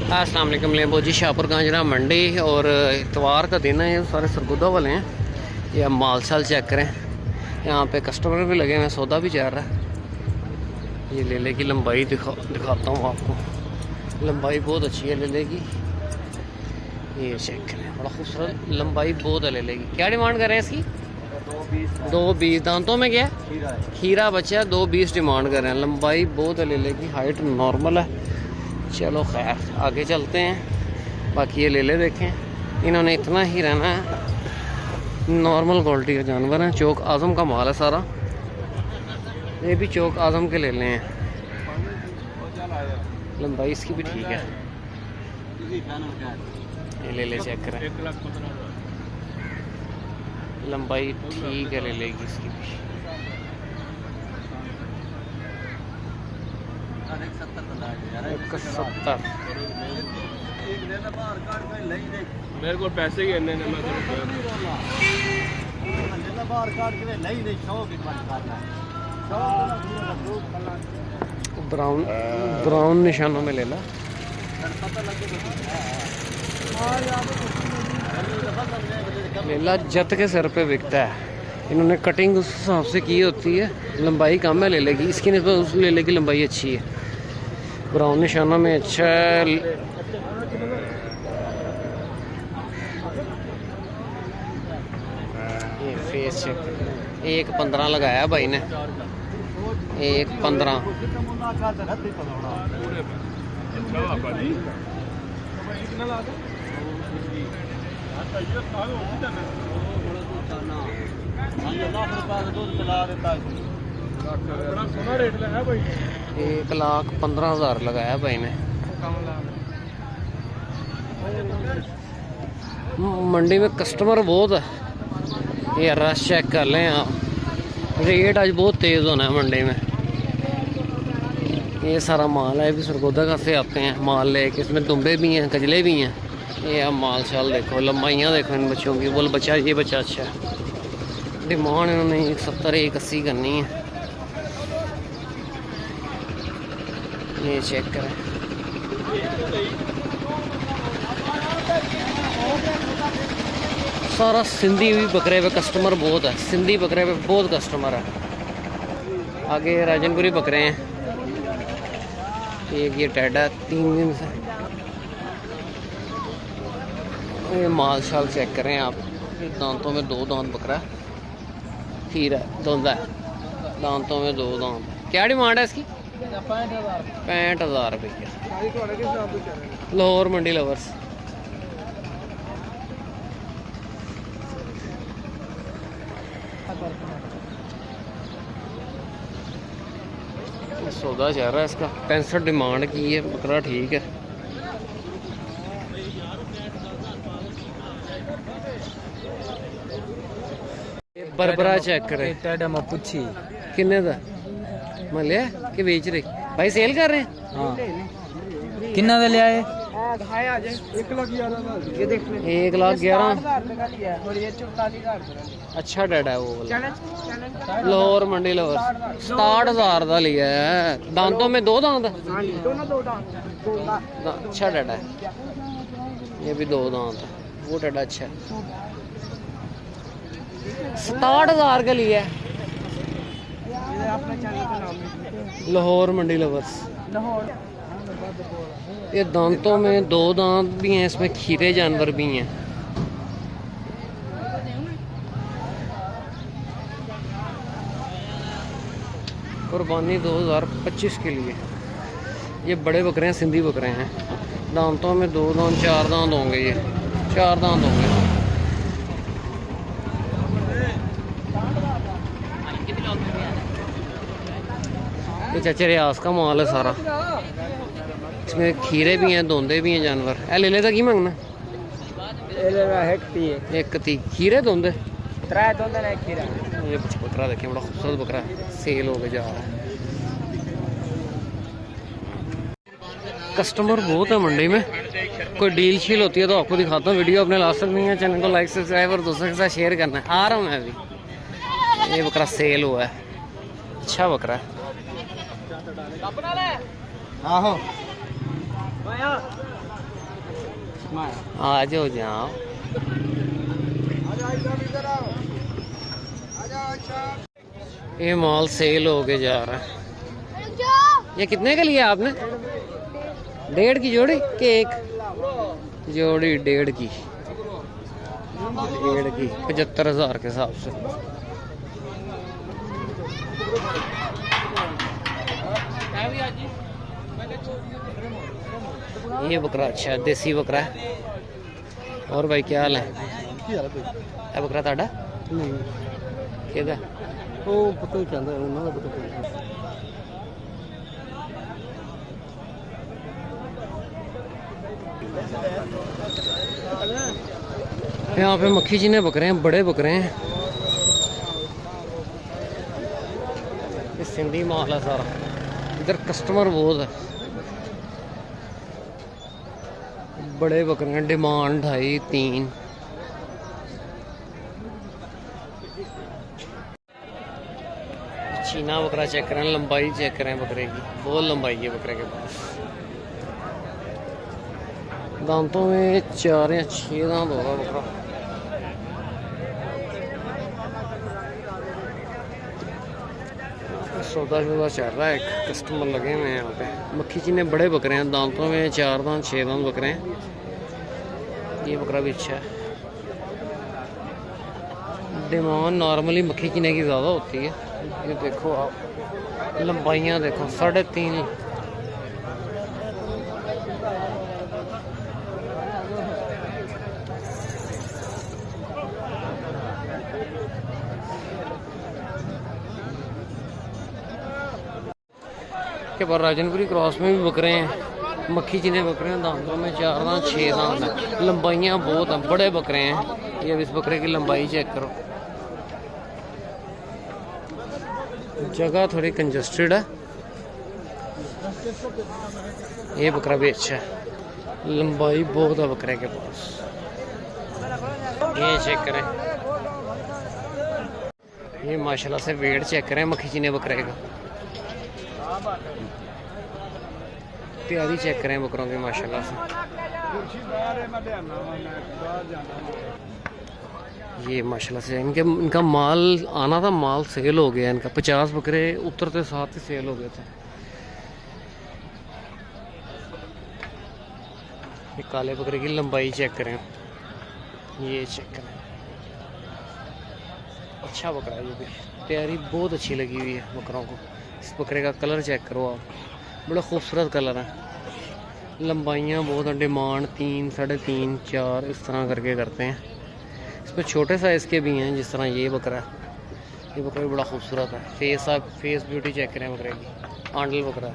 अस्सलाम वालेकुम लेबो जी, शाहपुर गांजरा मंडी और इतवार का दिन है। ये सारे सरगुदा वाले हैं। ये आप माल शाल चेक करें, यहाँ पे कस्टमर भी लगे हुए हैं, सौदा भी चल रहा है। ये लेले की लंबाई दिखाता हूँ आपको। लंबाई बहुत अच्छी है लेले की। ये चेक करें, बड़ा खूबसूरत लंबाई बहुत है लेले की। क्या डिमांड कर रहे हैं इसकी? 220। दांतों में क्या खीरा बच्चा, 220 डिमांड कर रहे हैं। लंबाई बहुत है लेले की, हाइट नॉर्मल है। चलो खैर आगे चलते हैं। बाकी ये लेले देखें, इन्होंने इतना ही रहना है। नॉर्मल क्वालिटी का जानवर है, चौक आज़म का माल है सारा। ये भी चौक आज़म के ले लें हैं। लंबाई इसकी भी ठीक है। ये ले ले चेक करें, लंबाई ठीक है ले लेगी इसकी भी। 170। मेरे को पैसे ही इन्ने मैं ब्राउन निशानों में ले ला। लेला जत के सर पे बिकता है। इन्होंने कटिंग उस हिसाब से की होती है। लंबाई कम है ले लेगी, इसकी निस्बत उस ले लेगी लंबाई अच्छी है। ब्राउन निशानों में अच्छा है। ये फेस चेक, 1.15 लगाया भाई ने, 1.15। एक 1,15,000 लगाया भाई ने। मंडी में कस्टमर बहुत है। ये रश चेक कर लें आप। रेट आज बहुत तेज़ होना है मंडी में। ये सारा माल है, भी सरगोदा का से आते हैं माल लेके। इसमें दुम्बे भी हैं, कजले भी हैं। ये अब माल शाल देखो, लंबाइयाँ देखो इन बच्चों की। बोल बच्चा, ये बच्चा अच्छा है। डिमांड इन्होंने 170 180 करनी है। ये चेक करें, सारा सिंधी भी बकरे पे कस्टमर बहुत है। सिंधी बकरे पे बहुत कस्टमर है। आगे राजनपुरी बकरे हैं। एक ये टेडा 3 दिन से। ये माल शाल चेक करें आप। दांतों में 2 दांत बकरा, खीरा धुंधा है। दांतों में 2 दांत। क्या डिमांड है इसकी? 65,000 रुपये। लाहौर मंडी लवर्स। सौदा चल रहा है इसका, 65 डिमांड की है। बकरा ठीक है। बरबरा चेक करे, किन्ने दा मलिया कि बेच रहे भाई? सेल कर रहे हैं। हाँ, किन्ना दे लिया है? 1,11,000। अच्छा डाटा है वो वाला। लाहौर मंडी लाहौर 67,000 का लिया है। दांतों में 2 दांत। अच्छा डाटा है, ये भी 2 दांत है। वो डाटा अच्छा है। 67,000 का लिया है। लाहौर मंडी लवर्स। ये दांतों में 2 दांत भी हैं, इसमें खीरे जानवर भी हैं। कुर्बानी 2025 के लिए। ये बड़े बकरे हैं, सिंधी बकरे हैं। दांतों में 2 दांत 4 दांत होंगे। ये 4 दांत होंगे। ये चाचे रियाज का माल है सारा। इसमें खीरे भी हैं, धोंदे भी हैं जानवर। ए लेले का की मंगना? 1 खीरे धोंदे। ये बकरा देखें, बड़ा खूबसूरत बकरा है। सेल हो के जा रहा है। कस्टमर बहुत है मंडी में। कोई डील शील होती है तो आपको दिखाता हूँ। वीडियो अपने लास्ट तक नहीं है, चैनल को लाइक सब्सक्राइब और दोस्तों के साथ शेयर करना है। आ रहा हूँ मैं अभी। ये बकरा सेल हुआ है, अच्छा बकरा है। आहो आ जाओ जाओ। ये माल सेल हो के जा रहा है। ये कितने का लिया आपने? 1.5 की जोड़ी के एक जोड़ी? 1.5 की, 1.5 की 75,000 के हिसाब से। ये बकरा अच्छा है, देसी बकरा है। और भाई क्या हाल है? ये बकरा ताड़ा केदा? वो पता ही चलता है, उन्होंने पता चलता। यहाँ पे मक्खी चीने बकरे हैं, बड़े बकरे हैं। ये सिंधी माल है सारा। इधर कस्टमर बहुत है। बड़े बकरे हैं, डिमांड 2.5 3। चीना बकरा चेक करें, लंबाई चेक करें बकरे की, बहुत लंबाई है बकरे के पास। दांतों में 4 या 6 दांत होगा बकरा। सौदा शुदा चल रहा है, एक कस्टमर लगे हुए हैं यहाँ पे। मक्खी चीने बड़े बकरे हैं, दांतों में 4 दांत 6 दांत बकरे हैं। ये बकरा भी अच्छा है। डिमांड नॉर्मली मक्खी चीने की ज़्यादा होती है। ये देखो आप, लंबाइयाँ देखो, 3.5। के बाद राजनपुरी क्रॉस में भी बकरे हैं, मक्खी चीने बकरे हैं। दांतों में 4 दांत 6 दांत हैं, लंबाइयाँ बहुत हैं, बड़े बकरे हैं। ये अब इस बकरे की लंबाई चेक करो। जगह थोड़ी कंजस्टेड है। ये बकरा भी अच्छा है, लंबाई बहुत है बकरे के पास। ये चेक करें, ये माशाल्लाह से वेट चेक करें मक्खी चीने बकरे का। तैयारी चेक करें बकरों की माशाल्लाह से। ये माशाल्लाह से इनका माल आना था, माल सेल हो गया इनका। 50 बकरे उतरते साथ ही सेल हो गए थे। ये काले बकरे की लंबाई चेक करें, ये चेक करें। अच्छा बकरा है ये भी, तैयारी बहुत अच्छी लगी हुई है बकरों को। इस बकरे का कलर चेक करो आप, बड़ा खूबसूरत कलर है। लंबाइयाँ बहुत हैं, डिमांड 3 3.5 4 इस तरह करके करते हैं। इसमें छोटे साइज़ के भी हैं, जिस तरह ये बकरा है। ये बकरा भी बड़ा खूबसूरत है। फेस आप फेस ब्यूटी चेक करें बकरे की, आंडल बकरा है।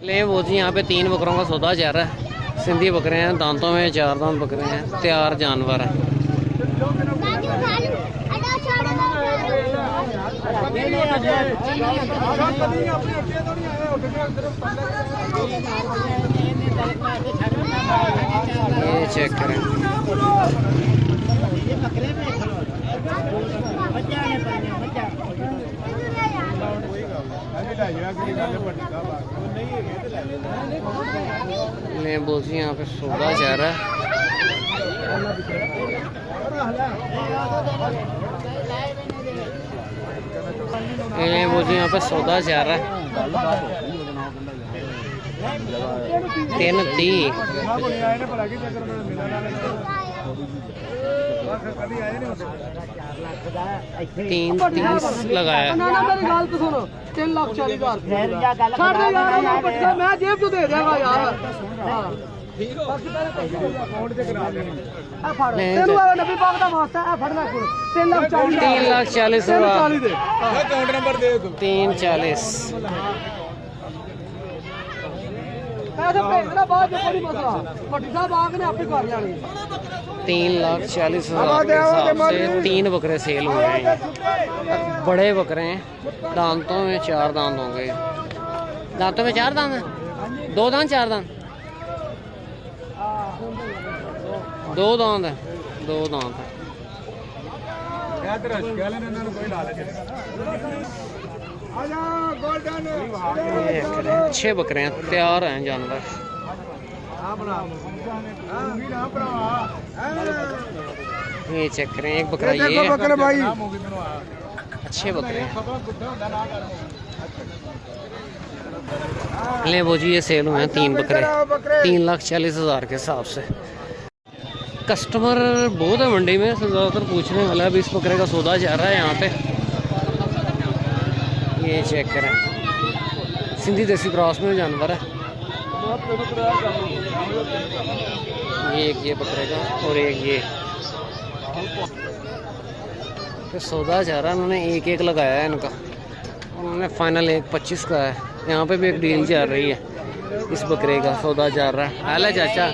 ले वो जी, यहाँ पे 3 बकरों का सौदा जा रहा है। सिंधी बकरे हैं, दांतों में 4 दांत बकरे हैं, तैयार जानवर है। ये चेक करें, ले बोझी यहाँ पे सौदा जा रहा है। ये बोझी यहाँ पे सौदा जा रहा है। 3.30 3.30 लगाया। मेरी गल तो सुनो, 3,40,000 मैं जेब तो दे देगा यार। तेनू वाला नबी पाक दा वास्ता है, फड़ना कोल 3,40,000 अकाउंट नंबर दे दो। 3.40 पैसे भेजना बाद में कोई मसला, भट्टी साहब आके आपे कर लेनी। 3,40,000 के हिसाब से 3 बकरे सेल हुए हैं। ये बड़े बकरे हैं, दांतों में 4 दांत होंगे। दांतों में 4 दांत हैं, 2 दांत 4 दांत, 2 दांत है, 2 दांत है। ये करें, अच्छे बकरे हैं, तैयार हैं जानवर। ये चेक करें, एक बकरा ये है। बकरे भाई अच्छे बकरे हैं। ले वो जी ये सेल हुए हैं 3 बकरे 3,40,000 के हिसाब से। कस्टमर बहुत है मंडी में, ज़्यादातर पूछने वाला है। अभी इस बकरे का सौदा जा रहा है यहाँ पे। ये चेक करें, सिंधी देसी क्रॉस में जानवर है। एक ये बकरे का और एक ये तो सौदा जा रहा है। उन्होंने एक लगाया है इनका। उन्होंने फाइनल 1,25 का है। यहाँ पे भी एक डील चल रही है, इस बकरे का सौदा चल रहा है। हाल है चाचा,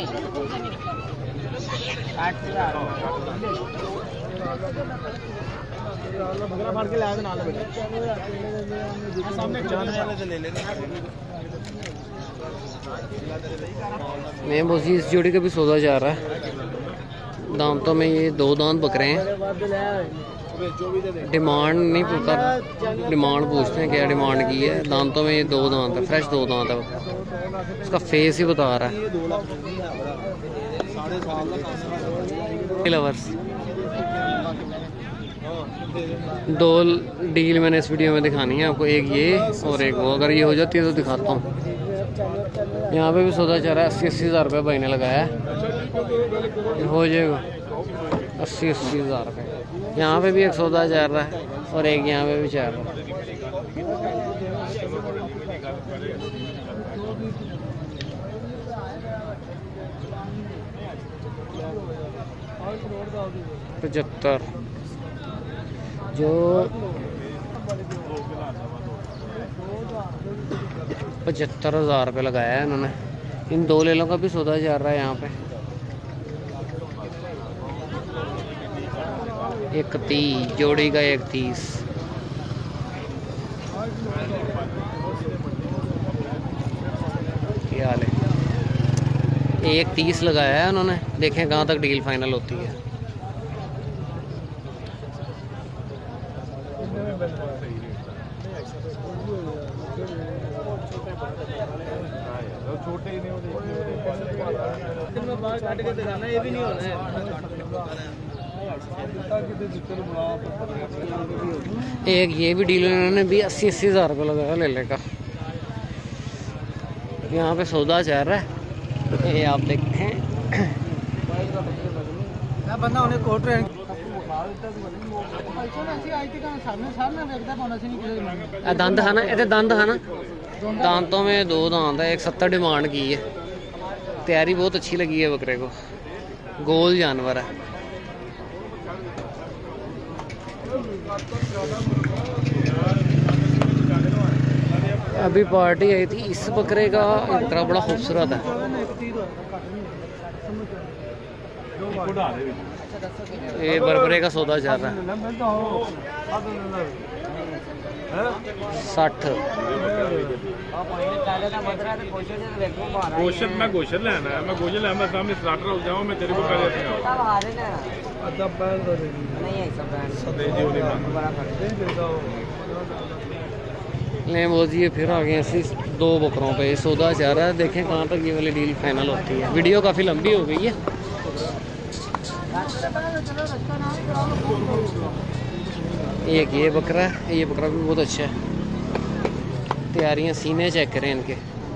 मैं बोसी इस जोड़ी का भी सौदा जा रहा है। दांतों में ये 2 दांत बकरे हैं। डिमांड नहीं पूछता, डिमांड पूछते हैं क्या डिमांड की है। दांतों में ये 2 दांत है, फ्रेश 2 दांत है। उसका फेस ही बता रहा है। लवर्स 2 डील मैंने इस वीडियो में दिखानी है आपको, एक ये और एक वो। अगर ये हो जाती है तो दिखाता हूँ। यहाँ पे भी सौदा चल रहा है। 80-80 हज़ार रुपये भाई ने लगाया है। हो जाएगा 80-80 हज़ार रुपये। यहाँ पे भी एक सौदा चल रहा है और एक यहाँ पे भी चल रहा है। 75 जो 75,000 रुपये लगाया है इन्होंने। इन 2 लेलों का भी सौदा चल रहा है यहाँ पे। 1,30 जोड़ी का 1,30। क्या हाल है? 1,30 लगाया है उन्होंने। देखें कहाँ तक डील फाइनल होती है। एक ये भी डील इन्होंने भी 80-80 हज़ार रुपये लगाया ले का। यहाँ पे सौदा चल रहा है, ये आप देखें। बंदा उन्हें कोट रहे दंद खाना, ये दंद खाना। दांतों में 2 दांत है। 170 डिमांड की है। तैयारी बहुत अच्छी लगी है बकरे को। गोल जानवर है। अभी पार्टी आई थी। इस बकरे का इतना बड़ा खूबसूरत है। ये बरबरे का सौदा चल रहा है 60। गोश्त मैं गोश्त लेना है, मैं गोश्त लेना। मैं सामने स्टार्टर हो जाऊँ, मैं तेरे को कर देता हूँ। नहीं वो जी फिर आ गए ऐसी 2 बकरों पे सौदा चल रहा है। देखें कहाँ तक ये वाली डील फाइनल होती है। वीडियो काफ़ी लंबी हो गई है। एक ये बकरा है, ये बकरा भी बहुत अच्छा है। तैयारियां सीने चेक करें इनके,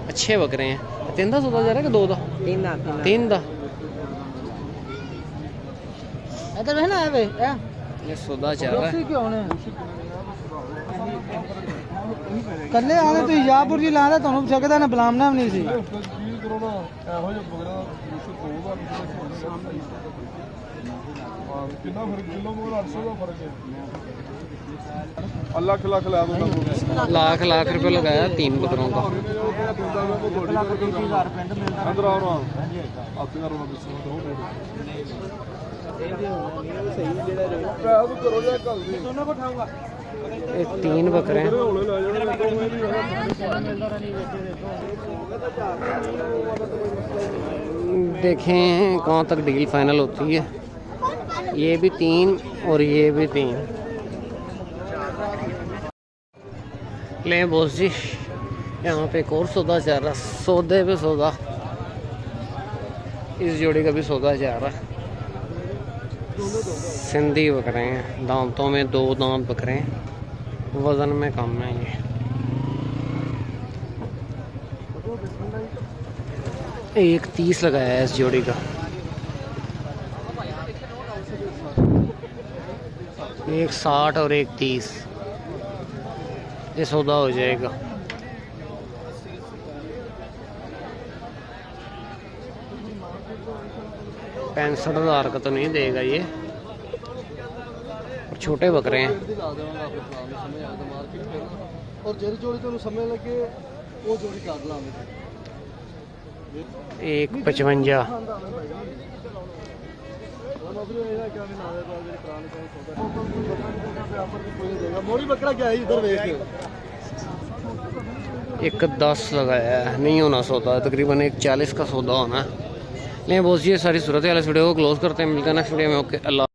अच्छे बकरे हैं। 3 दा सौदा जा रहा है कि 2 दा? 3 दा। इधर है ना वे ये सौदा चल रहा है। ਕੱਲੇ ਆਲੇ ਤੁਸੀਂ ਯਾਪੁਰ ਜੀ ਲਾਦਾ ਤੁਹਾਨੂੰ ਸਕਦਾ ਨਾ ਬੁਲਾਮਣਾ ਵੀ ਨਹੀਂ ਸੀ। कितना फर्क किलो में 800 का फर्क है। लाख ला दो। लाख रुपए लगाया 3 बकरों का। ये 3 बकरे हैं। देखें कहाँ तक डील फाइनल होती है। ये भी 3 और ये भी 3। ले बॉस जी, यहाँ पे एक और सौदा चल रहा, सौदे पे सौदा। इस जोड़ी का भी सौदा चल रहा। सिंधी बकरे हैं, दांतों में 2 दांत बकरे हैं, वजन में कम है ये। एक 30 लगाया है इस जोड़ी का। एक 60 और एक 30, ये सौदा हो जाएगा। 65,000 का तो नहीं देगा ये, और छोटे बकरे हैं। और जेरी जोड़ी तो समय लगे वो जोड़ी काट ला एक 55। मोड़ी बकरा क्या है इधर वेच एक 10 लगाया है, नहीं होना सौदा, तकरीबन एक 40 का सौदा होना है। नहीं बॉस जी, ये सारी सूरत है। इस वीडियो को क्लोज करते हैं, मिलते हैं नेक्स्ट वीडियो में। ओके, अल्लाह।